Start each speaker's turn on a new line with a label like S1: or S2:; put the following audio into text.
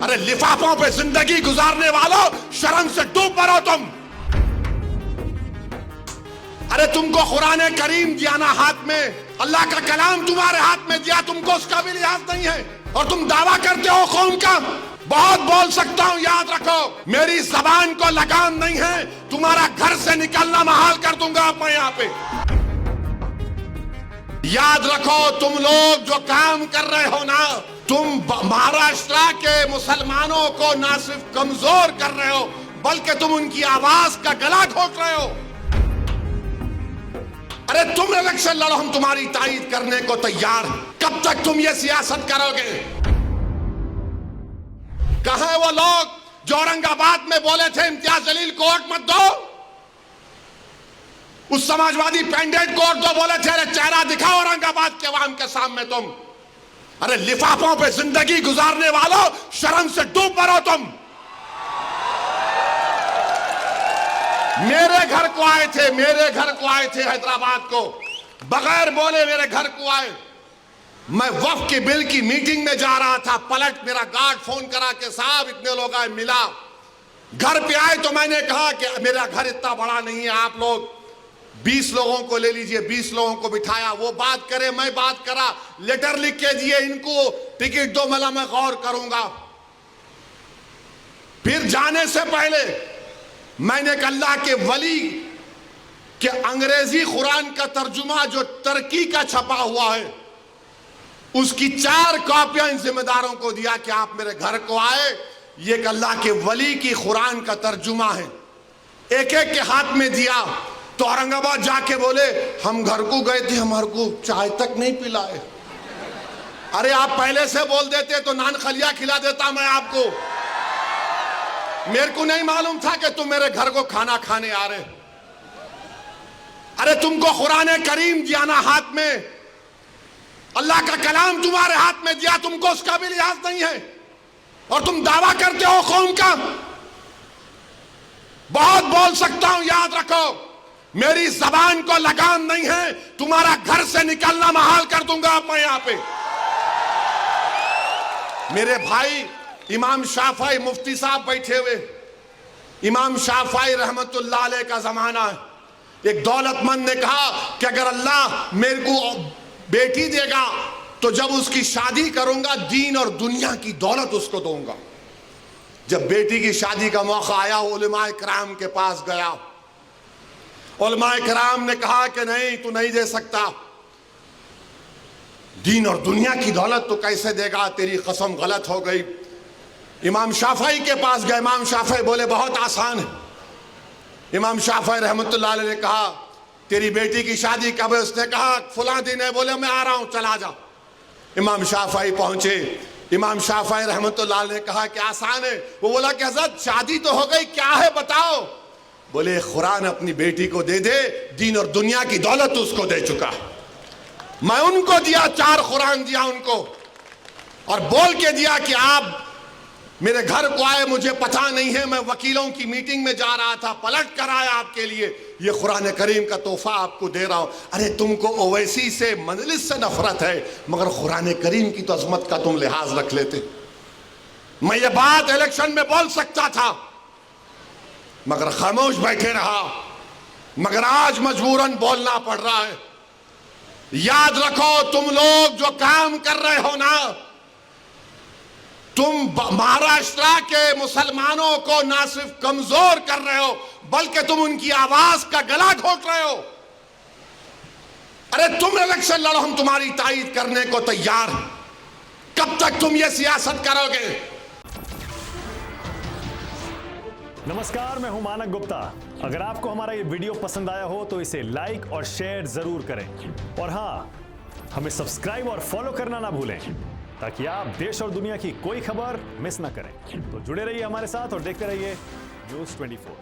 S1: अरे लिफाफों पे जिंदगी गुजारने वालों, शर्म से डूब मरो तुम। अरे तुमको कुरान करीम दिया ना हाथ में, अल्लाह का कलाम तुम्हारे हाथ में दिया, तुमको उसका भी लिहाज नहीं है और तुम दावा करते हो कौम का। बहुत बोल सकता हूं, याद रखो मेरी जबान को लगाम नहीं है, तुम्हारा घर से निकलना महाल कर दूंगा मैं यहां पे। याद रखो तुम लोग जो काम कर रहे हो ना, तुम महाराष्ट्र के मुसलमानों को ना सिर्फ कमजोर कर रहे हो बल्कि तुम उनकी आवाज का गला घोट रहे हो। अरे तुम इलेक्शन लड़ो, हम तुम्हारी तायीद करने को तैयार। कब तक तुम ये सियासत करोगे? कहां है वो लोग जो औरंगाबाद में बोले थे इम्तियाज जलील को वोट मत दो? उस समाजवादी पैंडेट को तो बोले थे अरे चेहरा दिखाओ औरंगाबाद के अवाम के सामने तुम। अरे लिफाफों पे जिंदगी गुजारने वालों, शर्म से डूब मरो तुम। मेरे घर को आए थे, मेरे घर को आए थे हैदराबाद को, बगैर बोले मेरे घर को आए। मैं वक्फ के बिल की मीटिंग में जा रहा था, पलट मेरा गार्ड फोन करा के साहब इतने लोग आए, मिला। घर पे आए तो मैंने कहा कि मेरा घर इतना बड़ा नहीं है, आप लोग 20 लोगों को ले लीजिए। 20 लोगों को बिठाया, वो बात करे मैं बात करा, लेटर लिख के दिए इनको टिकट दो, मला मैं गौर करूंगा। फिर जाने से पहले मैंने अल्लाह के वली के अंग्रेजी कुरान का तर्जुमा जो तुर्की का छपा हुआ है उसकी 4 कॉपियां इन जिम्मेदारों को दिया कि आप मेरे घर को आए, ये अल्लाह के वली की कुरान का तर्जुमा है। एक एक के हाथ में दिया तो औरंगाबाद जाके बोले हम घर को गए थे, हमारे को चाय तक नहीं पिलाए। अरे आप पहले से बोल देते तो नान खलिया खिला देता मैं आपको। मेरे को नहीं मालूम था कि तुम मेरे घर को खाना खाने आ रहे। अरे तुमको कुरान करीम दिया ना हाथ में, अल्लाह का कलाम तुम्हारे हाथ में दिया, तुमको उसका भी लिहाज नहीं है और तुम दावा करते हो कौम का। बहुत बोल सकता हूं, याद रखो मेरी जबान को लगाम नहीं है, तुम्हारा घर से निकलना महाल कर दूंगा मैं यहां पे। मेरे भाई इमाम शाफई मुफ्ती साहब बैठे हुए, इमाम शाफई रहमतुल्लाह अलैह का जमाना है। एक दौलतमंद ने कहा कि अगर अल्लाह मेरे को बेटी देगा तो जब उसकी शादी करूंगा दीन और दुनिया की दौलत उसको दूंगा। जब बेटी की शादी का मौका आया उलमाए किराम के पास गया, उलमाए किराम ने कहा कि नहीं तू नहीं दे सकता, दीन और दुनिया की दौलत तो कैसे देगा, तेरी कसम गलत हो गई। इमाम शाफई के पास गए, इमाम शाफई बोले बहुत आसान है। इमाम शाफई रहमतुल्लाह अलैह ने कहा तेरी बेटी की शादी कब है? उसने कहा फुला दिन है। बोले मैं आ रहा हूं, चला जा। इमाम शाफई पहुंचे, इमाम शाफई रहमतुल्लाह अलैह ने कहा कि आसान है। वो बोला कि हज़रत शादी तो हो गई, क्या है बताओ। बोले कुरान अपनी बेटी को दे दे, दीन और दुनिया की दौलत उसको दे चुका। मैं उनको दिया, 4 कुरान दिया उनको और बोल के दिया कि आप मेरे घर को आए, मुझे पता नहीं है, मैं वकीलों की मीटिंग में जा रहा था, पलट कर आया आपके लिए, ये कुरान करीम का तोहफा आपको दे रहा हूं। अरे तुमको ओवैसी से मजलिस से नफरत है मगर कुरान करीम की तो अजमत का तुम लिहाज रख लेते। मैं ये बात इलेक्शन में बोल सकता था मगर खामोश बैठे रहा, मगर आज मजबूरन बोलना पड़ रहा है। याद रखो तुम लोग जो काम कर रहे हो ना, तुम महाराष्ट्र के मुसलमानों को ना सिर्फ कमजोर कर रहे हो बल्कि तुम उनकी आवाज का गला घोट रहे हो। अरे तुम इलेक्शन लड़ो, हम तुम्हारी तायीद करने को तैयार। कब तक तुम ये सियासत करोगे?
S2: नमस्कार, मैं हूं मानक गुप्ता। अगर आपको हमारा ये वीडियो पसंद आया हो तो इसे लाइक और शेयर जरूर करें और हाँ, हमें सब्सक्राइब और फॉलो करना ना भूलें ताकि आप देश और दुनिया की कोई खबर मिस ना करें। तो जुड़े रहिए हमारे साथ और देखते रहिए न्यूज़ 24।